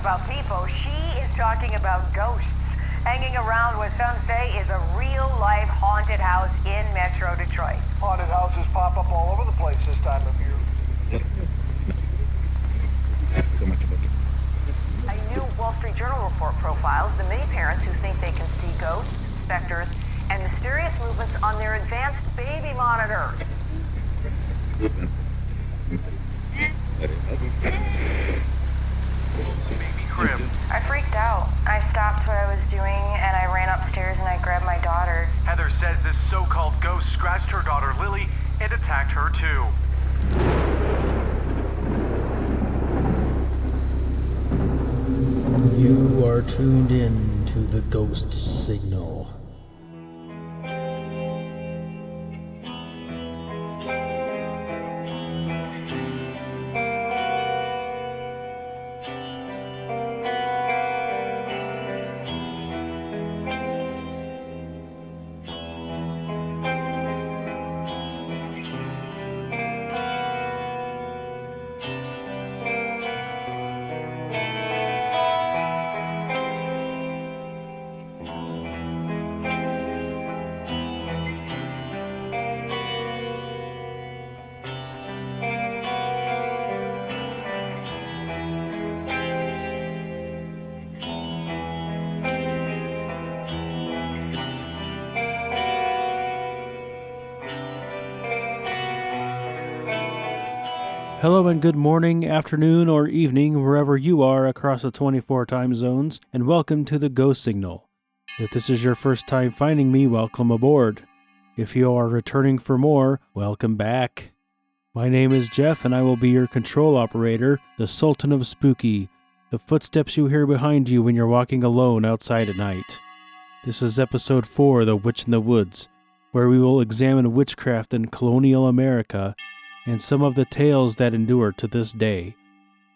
about people, she is talking about ghosts hanging around what some say is a real-life haunted house in Metro Detroit. Haunted houses pop up all over the place this time of year. A new Wall Street Journal report profiles the many parents who think they can see ghosts, specters, and mysterious movements on their advanced baby monitors. I freaked out. I stopped what I was doing and I ran upstairs and I grabbed my daughter. Heather says this so-called ghost scratched her daughter Lily and attacked her too. You are tuned in to the Ghost Signal. Hello and good morning, afternoon, or evening, wherever you are across the 24 time zones, and welcome to the Ghost Signal. If this is your first time finding me, welcome aboard. If you are returning for more, welcome back. My name is Jeff, and I will be your control operator, the Sultan of Spooky, the footsteps you hear behind you when you're walking alone outside at night. This is episode 4, The Witch in the Woods, where we will examine witchcraft in colonial America and some of the tales that endure to this day,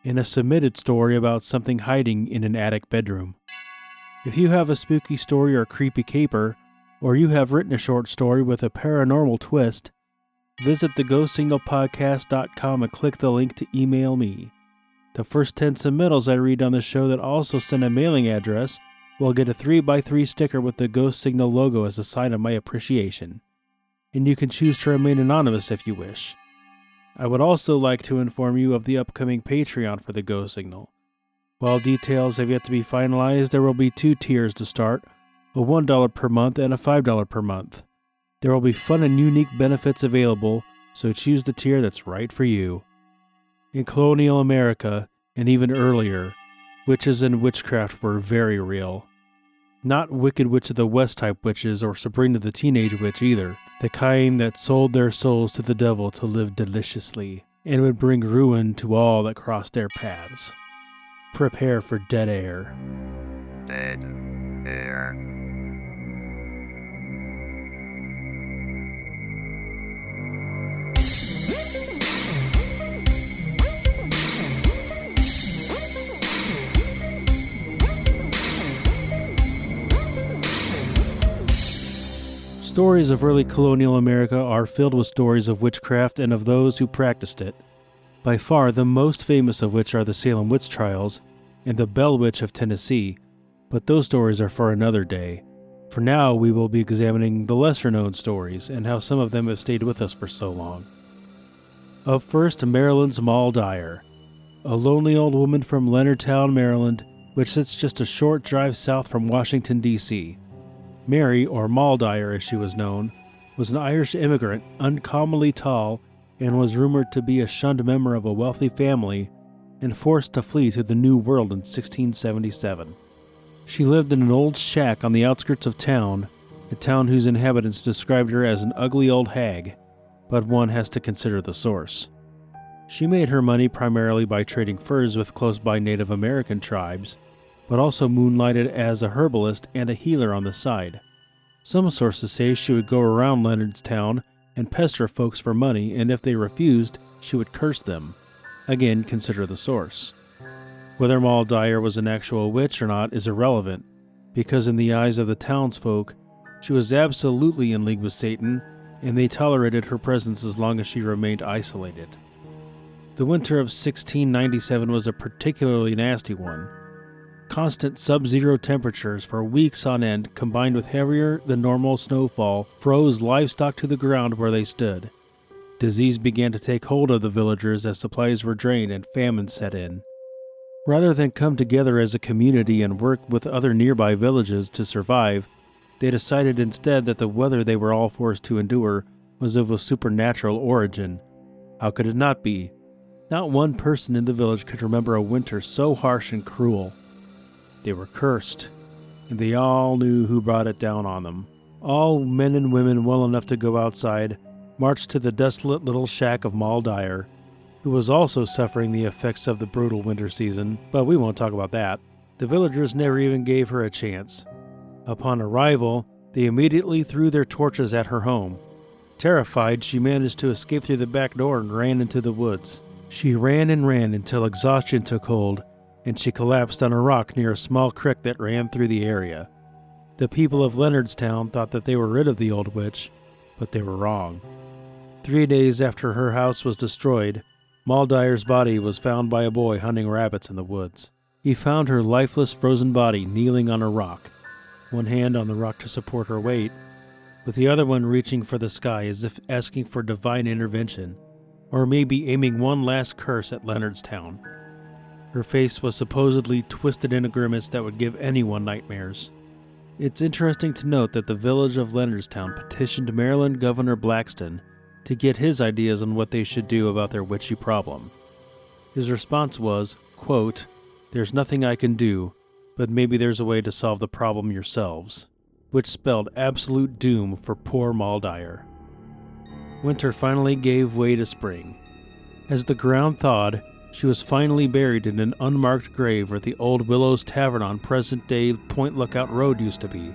in a submitted story about something hiding in an attic bedroom. If you have a spooky story or creepy caper, or you have written a short story with a paranormal twist, visit theghostsignalpodcast.com and click the link to email me. The first 10 submittals I read on the show that also send a mailing address will get a 3x3 sticker with the Ghost Signal logo as a sign of my appreciation. And you can choose to remain anonymous if you wish. I would also like to inform you of the upcoming Patreon for the Ghost Signal. While details have yet to be finalized, there will be 2 tiers to start, a $1 per month and a $5 per month. There will be fun and unique benefits available, so choose the tier that's right for you. In colonial America, and even earlier, witches and witchcraft were very real. Not Wicked Witch of the West type witches or Sabrina the Teenage Witch either. The kind that sold their souls to the devil to live deliciously, and would bring ruin to all that crossed their paths. Prepare for dead air. Dead air. Stories of early colonial America are filled with stories of witchcraft and of those who practiced it, by far the most famous of which are the Salem witch trials and the Bell Witch of Tennessee, but those stories are for another day. For now, we will be examining the lesser-known stories and how some of them have stayed with us for so long. Up first, Maryland's Moll Dyer, a lonely old woman from Leonardtown, Maryland, which sits just a short drive south from Washington, D.C. Mary, or Moll Dyer as she was known, was an Irish immigrant, uncommonly tall, and was rumored to be a shunned member of a wealthy family and forced to flee to the New World in 1677. She lived in an old shack on the outskirts of town, a town whose inhabitants described her as an ugly old hag, but one has to consider the source. She made her money primarily by trading furs with close-by Native American tribes, but also moonlighted as a herbalist and a healer on the side. Some sources say she would go around Leonardstown and pester folks for money, and if they refused, she would curse them. Again, consider the source. Whether Moll Dyer was an actual witch or not is irrelevant, because in the eyes of the townsfolk, she was absolutely in league with Satan, and they tolerated her presence as long as she remained isolated. The winter of 1697 was a particularly nasty one. Constant sub-zero temperatures for weeks on end, combined with heavier than normal snowfall, froze livestock to the ground where they stood. Disease began to take hold of the villagers as supplies were drained and famine set in. Rather than come together as a community and work with other nearby villages to survive, they decided instead that the weather they were all forced to endure was of a supernatural origin. How could it not be? Not one person in the village could remember a winter so harsh and cruel. They were cursed, and they all knew who brought it down on them. All men and women well enough to go outside marched to the desolate little shack of Moll Dyer, who was also suffering the effects of the brutal winter season, but we won't talk about that. The villagers never even gave her a chance. Upon arrival, they immediately threw their torches at her home. Terrified, she managed to escape through the back door and ran into the woods. She ran and ran until exhaustion took hold, and she collapsed on a rock near a small creek that ran through the area. The people of Leonardstown thought that they were rid of the old witch, but they were wrong. 3 days after her house was destroyed, Moll Dyer's body was found by a boy hunting rabbits in the woods. He found her lifeless frozen body kneeling on a rock, one hand on the rock to support her weight, with the other one reaching for the sky as if asking for divine intervention, or maybe aiming one last curse at Leonardstown. Her face was supposedly twisted in a grimace that would give anyone nightmares. It's interesting to note that the village of Leonardstown petitioned Maryland Governor Blackston to get his ideas on what they should do about their witchy problem. His response was, quote, "There's nothing I can do, but maybe there's a way to solve the problem yourselves," which spelled absolute doom for poor Moll Dyer. Winter finally gave way to spring. As the ground thawed, she was finally buried in an unmarked grave where the old Willow's Tavern on present-day Point Lookout Road used to be.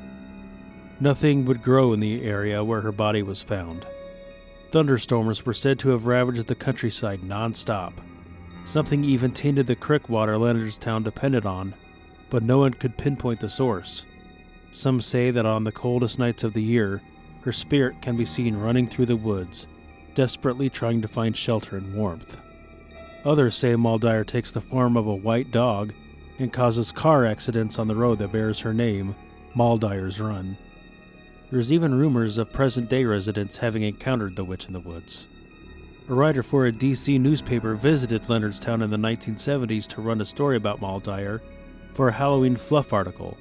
Nothing would grow in the area where her body was found. Thunderstorms were said to have ravaged the countryside non-stop. Something even tainted the creek water Leonardstown depended on, but no one could pinpoint the source. Some say that on the coldest nights of the year, her spirit can be seen running through the woods, desperately trying to find shelter and warmth. Others say Moll Dyer takes the form of a white dog and causes car accidents on the road that bears her name, Moll Dyer's Run. There's even rumors of present-day residents having encountered the witch in the woods. A writer for a DC newspaper visited Leonardstown in the 1970s to run a story about Moll Dyer for a Halloween fluff article,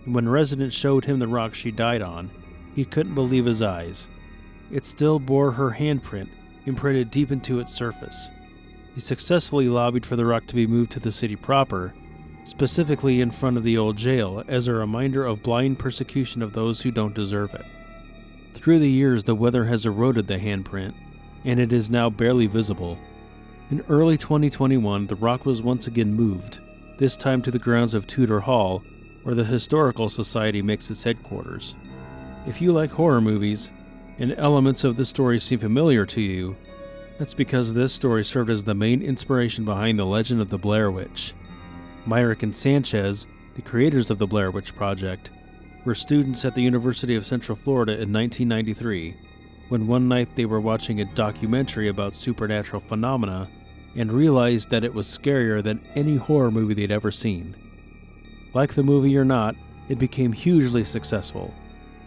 and when residents showed him the rock she died on, he couldn't believe his eyes. It still bore her handprint imprinted deep into its surface. He successfully lobbied for the rock to be moved to the city proper, specifically in front of the old jail, as a reminder of blind persecution of those who don't deserve it. Through the years, the weather has eroded the handprint, and it is now barely visible. In early 2021, the rock was once again moved, this time to the grounds of Tudor Hall, where the Historical Society makes its headquarters. If you like horror movies, and elements of this story seem familiar to you, that's because this story served as the main inspiration behind the legend of the Blair Witch. Myrick and Sanchez, the creators of the Blair Witch Project, were students at the University of Central Florida in 1993, when one night they were watching a documentary about supernatural phenomena and realized that it was scarier than any horror movie they'd ever seen. Like the movie or not, it became hugely successful.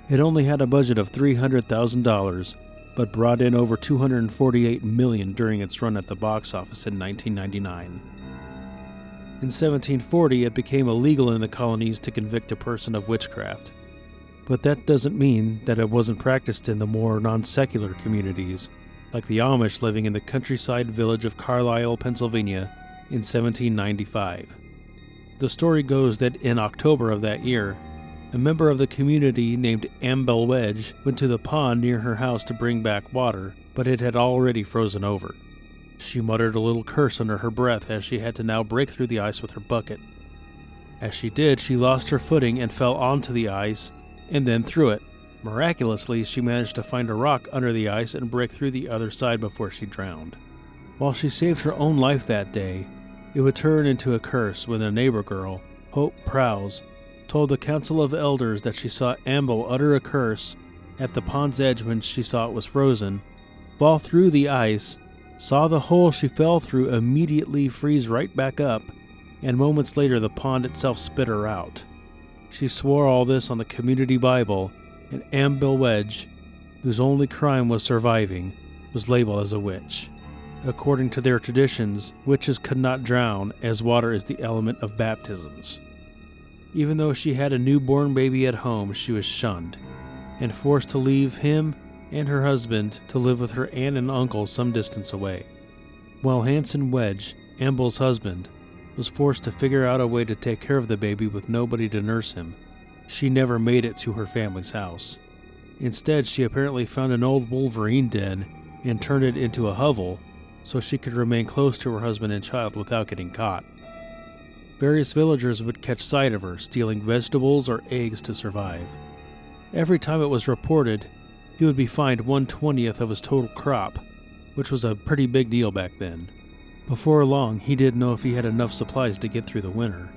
It only had a budget of $300,000, but brought in over $248 million during its run at the box office in 1999. In 1740, it became illegal in the colonies to convict a person of witchcraft. But that doesn't mean that it wasn't practiced in the more non-secular communities, like the Amish living in the countryside village of Carlisle, Pennsylvania, in 1795. The story goes that in October of that year, a member of the community named Ambel Wedge went to the pond near her house to bring back water, but it had already frozen over. She muttered a little curse under her breath as she had to now break through the ice with her bucket. As she did, she lost her footing and fell onto the ice, and then through it. Miraculously, she managed to find a rock under the ice and break through the other side before she drowned. While she saved her own life that day, it would turn into a curse when a neighbor girl, Hope Prowse, told the Council of Elders that she saw Ambel utter a curse at the pond's edge when she saw it was frozen, fall through the ice, saw the hole she fell through immediately freeze right back up, and moments later the pond itself spit her out. She swore all this on the community Bible, and Ambil Wedge, whose only crime was surviving, was labeled as a witch. According to their traditions, witches could not drown, as water is the element of baptisms. Even though she had a newborn baby at home, she was shunned, and forced to leave him and her husband to live with her aunt and uncle some distance away. While Hanson Wedge, Ambil's husband, was forced to figure out a way to take care of the baby with nobody to nurse him, she never made it to her family's house. Instead, she apparently found an old wolverine den and turned it into a hovel so she could remain close to her husband and child without getting caught. Various villagers would catch sight of her, stealing vegetables or eggs to survive. Every time it was reported, he would be fined 1/20th of his total crop, which was a pretty big deal back then. Before long, he didn't know if he had enough supplies to get through the winter.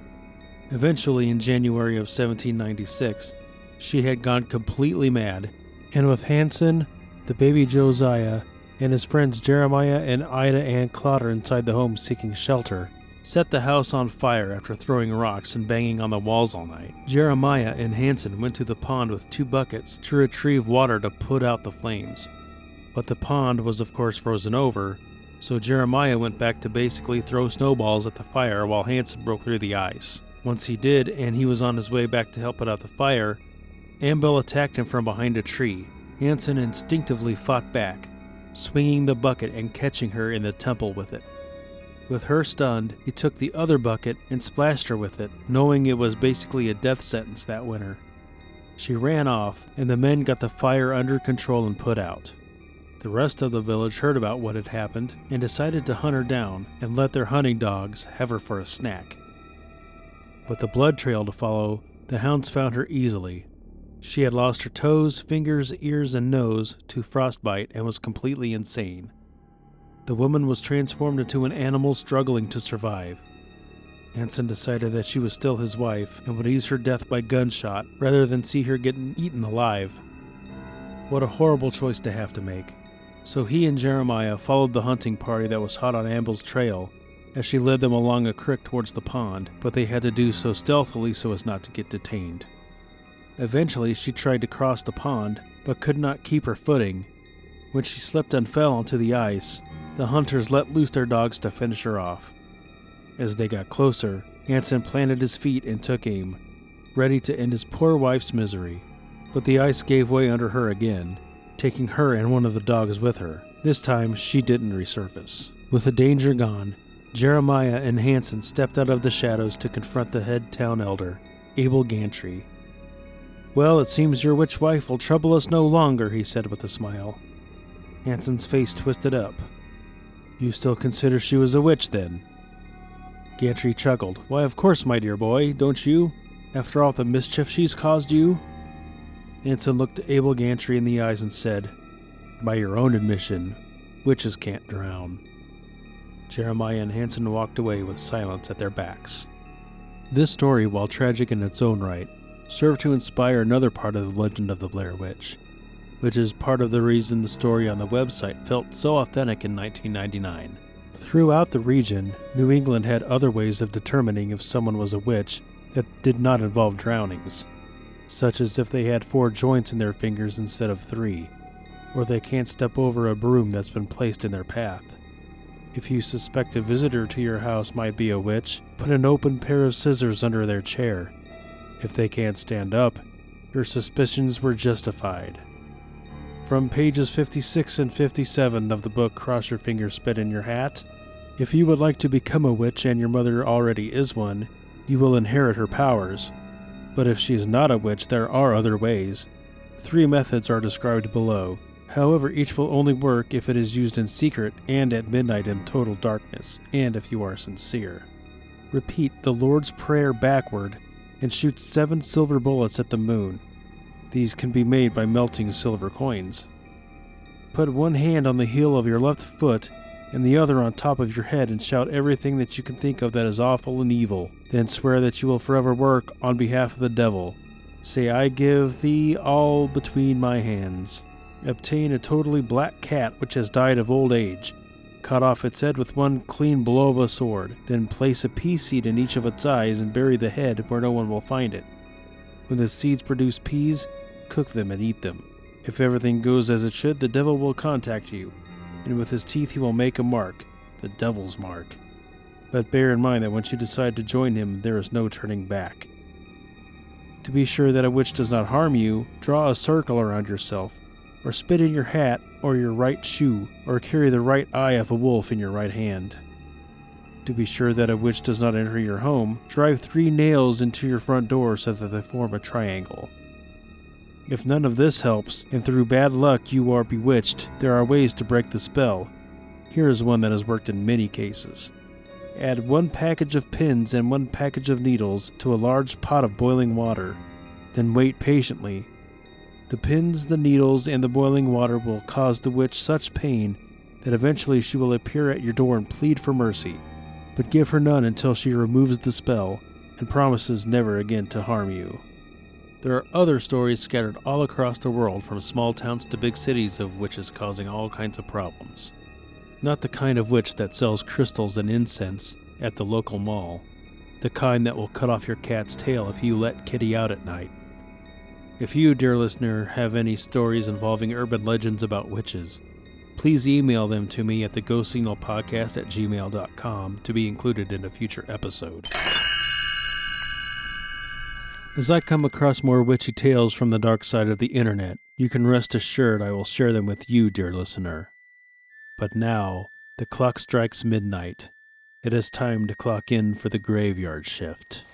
Eventually, in January of 1796, she had gone completely mad, and with Hanson, the baby Josiah, and his friends Jeremiah and Ida Ann Clotter inside the home seeking shelter, set the house on fire after throwing rocks and banging on the walls all night. Jeremiah and Hanson went to the pond with 2 buckets to retrieve water to put out the flames. But the pond was of course frozen over, so Jeremiah went back to basically throw snowballs at the fire while Hanson broke through the ice. Once he did, and he was on his way back to help put out the fire, Ambil attacked him from behind a tree. Hanson instinctively fought back, swinging the bucket and catching her in the temple with it. With her stunned, he took the other bucket and splashed her with it, knowing it was basically a death sentence that winter. She ran off, and the men got the fire under control and put out. The rest of the village heard about what had happened and decided to hunt her down and let their hunting dogs have her for a snack. With the blood trail to follow, the hounds found her easily. She had lost her toes, fingers, ears, and nose to frostbite and was completely insane. The woman was transformed into an animal struggling to survive. Hanson decided that she was still his wife and would ease her death by gunshot rather than see her getting eaten alive. What a horrible choice to have to make. So he and Jeremiah followed the hunting party that was hot on Ambil's trail as she led them along a creek towards the pond, but they had to do so stealthily so as not to get detained. Eventually, she tried to cross the pond, but could not keep her footing. When she slipped and fell onto the ice, the hunters let loose their dogs to finish her off. As they got closer, Hanson planted his feet and took aim, ready to end his poor wife's misery. But the ice gave way under her again, taking her and one of the dogs with her. This time, she didn't resurface. With the danger gone, Jeremiah and Hanson stepped out of the shadows to confront the head town elder, Abel Gantry. "Well, it seems your witch wife will trouble us no longer," he said with a smile. Hanson's face twisted up. "You still consider she was a witch, then?" Gantry chuckled. "Why, of course, my dear boy, don't you? After all the mischief she's caused you?" Hanson looked Abel Gantry in the eyes and said, "By your own admission, witches can't drown." Jeremiah and Hanson walked away with silence at their backs. This story, while tragic in its own right, served to inspire another part of the legend of the Blair Witch, which is part of the reason the story on the website felt so authentic in 1999. Throughout the region, New England had other ways of determining if someone was a witch that did not involve drownings, such as if they had 4 joints in their fingers instead of 3, or they can't step over a broom that's been placed in their path. If you suspect a visitor to your house might be a witch, put an open pair of scissors under their chair. If they can't stand up, your suspicions were justified. From pages 56 and 57 of the book Cross Your Fingers, Spit in Your Hat, if you would like to become a witch and your mother already is one, you will inherit her powers. But if she is not a witch, there are other ways. 3 methods are described below. However, each will only work if it is used in secret and at midnight in total darkness, and if you are sincere. Repeat the Lord's Prayer backward and shoot 7 silver bullets at the moon. These can be made by melting silver coins. Put one hand on the heel of your left foot and the other on top of your head and shout everything that you can think of that is awful and evil. Then swear that you will forever work on behalf of the devil. Say, "I give thee all between my hands." Obtain a totally black cat which has died of old age. Cut off its head with one clean blow of a sword, then place a pea seed in each of its eyes and bury the head where no one will find it. When the seeds produce peas, cook them and eat them. If everything goes as it should, the devil will contact you, and with his teeth he will make a mark, the devil's mark. But bear in mind that once you decide to join him, there is no turning back. To be sure that a witch does not harm you, draw a circle around yourself, or spit in your hat or your right shoe, or carry the right eye of a wolf in your right hand. To be sure that a witch does not enter your home, drive 3 nails into your front door so that they form a triangle. If none of this helps, and through bad luck you are bewitched, there are ways to break the spell. Here is one that has worked in many cases. Add 1 package of pins and 1 package of needles to a large pot of boiling water. Then wait patiently. The pins, the needles, and the boiling water will cause the witch such pain that eventually she will appear at your door and plead for mercy. But give her none until she removes the spell and promises never again to harm you. There are other stories scattered all across the world, from small towns to big cities, of witches causing all kinds of problems. Not the kind of witch that sells crystals and incense at the local mall. The kind that will cut off your cat's tail if you let Kitty out at night. If you, dear listener, have any stories involving urban legends about witches, please email them to me at theghostsignalpodcast@gmail.com to be included in a future episode. As I come across more witchy tales from the dark side of the internet, you can rest assured I will share them with you, dear listener. But now, the clock strikes midnight. It is time to clock in for the graveyard shift.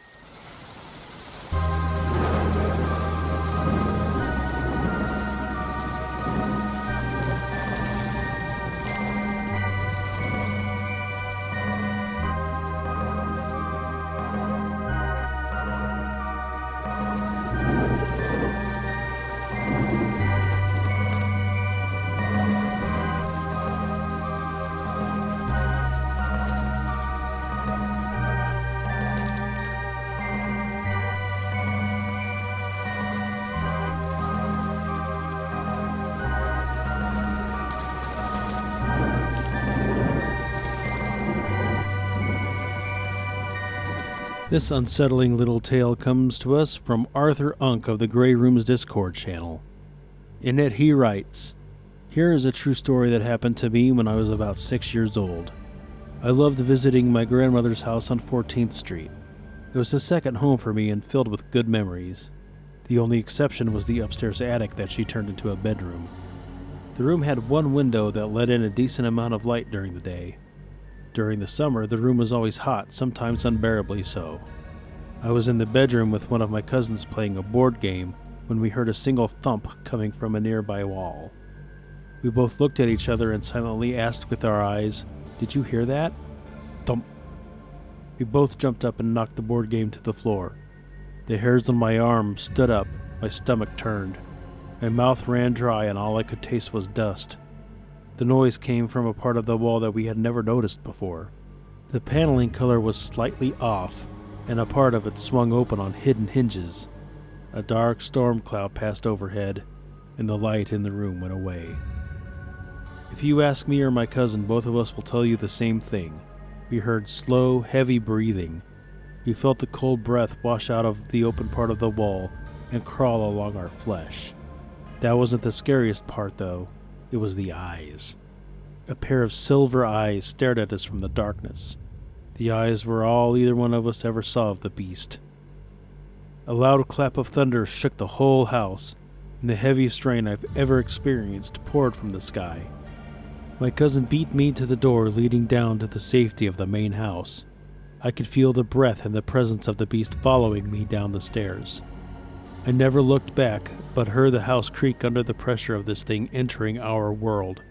This unsettling little tale comes to us from Arthur Unk of the Grey Room's Discord channel. In it he writes, "Here is a true story that happened to me when I was about 6 years old. I loved visiting my grandmother's house on 14th Street. It was a second home for me and filled with good memories. The only exception was the upstairs attic that she turned into a bedroom. The room had one window that let in a decent amount of light during the day. During the summer, the room was always hot, sometimes unbearably so. I was in the bedroom with one of my cousins playing a board game when we heard a single thump coming from a nearby wall. We both looked at each other and silently asked with our eyes, 'Did you hear that?' Thump. We both jumped up and knocked the board game to the floor. The hairs on my arm stood up, my stomach turned. My mouth ran dry and all I could taste was dust. The noise came from a part of the wall that we had never noticed before. The paneling color was slightly off, and a part of it swung open on hidden hinges. A dark storm cloud passed overhead, and the light in the room went away. If you ask me or my cousin, both of us will tell you the same thing. We heard slow, heavy breathing. We felt the cold breath wash out of the open part of the wall and crawl along our flesh. That wasn't the scariest part, though. It was the eyes. A pair of silver eyes stared at us from the darkness. The eyes were all either one of us ever saw of the beast. A loud clap of thunder shook the whole house, and the heaviest rain I've ever experienced poured from the sky. My cousin beat me to the door leading down to the safety of the main house. I could feel the breath and the presence of the beast following me down the stairs. I never looked back, but heard the house creak under the pressure of this thing entering our world.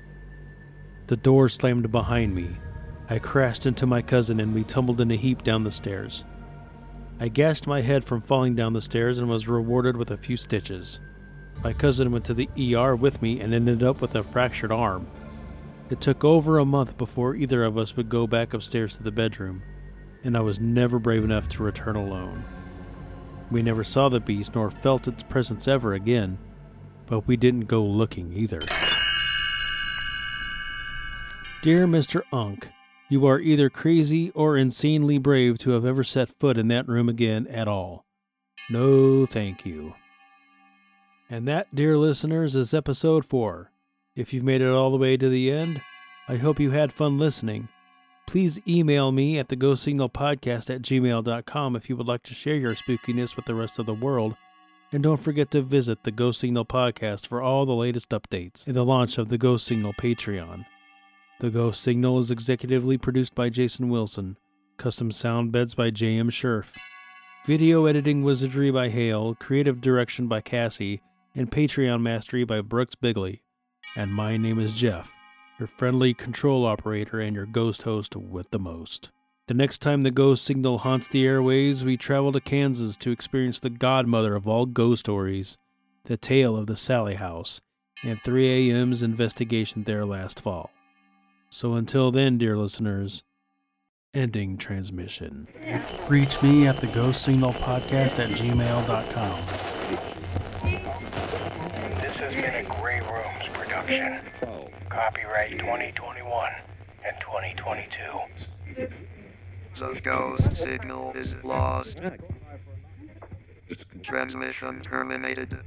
The door slammed behind me. I crashed into my cousin and we tumbled in a heap down the stairs. I gashed my head from falling down the stairs and was rewarded with a few stitches. My cousin went to the ER with me and ended up with a fractured arm. It took over a month before either of us would go back upstairs to the bedroom, and I was never brave enough to return alone. We never saw the beast nor felt its presence ever again, but we didn't go looking either. Dear Mr. Unk, you are either crazy or insanely brave to have ever set foot in that room again at all. No, thank you. And that, dear listeners, is episode 4. If you've made it all the way to the end, I hope you had fun listening. Please email me at theghostsignalpodcast@gmail.com if you would like to share your spookiness with the rest of the world. And don't forget to visit the Ghost Signal podcast for all the latest updates and the launch of the Ghost Signal Patreon. The Ghost Signal is executively produced by Jason Wilson, custom sound beds by J.M. Scherf, video editing wizardry by Hale, creative direction by Cassie, and Patreon mastery by Brooks Bigley. And my name is Jeff, your friendly control operator and your ghost host with the most. The next time the Ghost Signal haunts the airwaves, we travel to Kansas to experience the godmother of all ghost stories, the tale of the Sally House, and 3 a.m.'s investigation there last fall. So until then, dear listeners, ending transmission. Reach me at theghostsignalpodcast@gmail.com. This has been a Grey Rooms production. Copyright 2021 and 2022. The ghost signal is lost. Transmission terminated.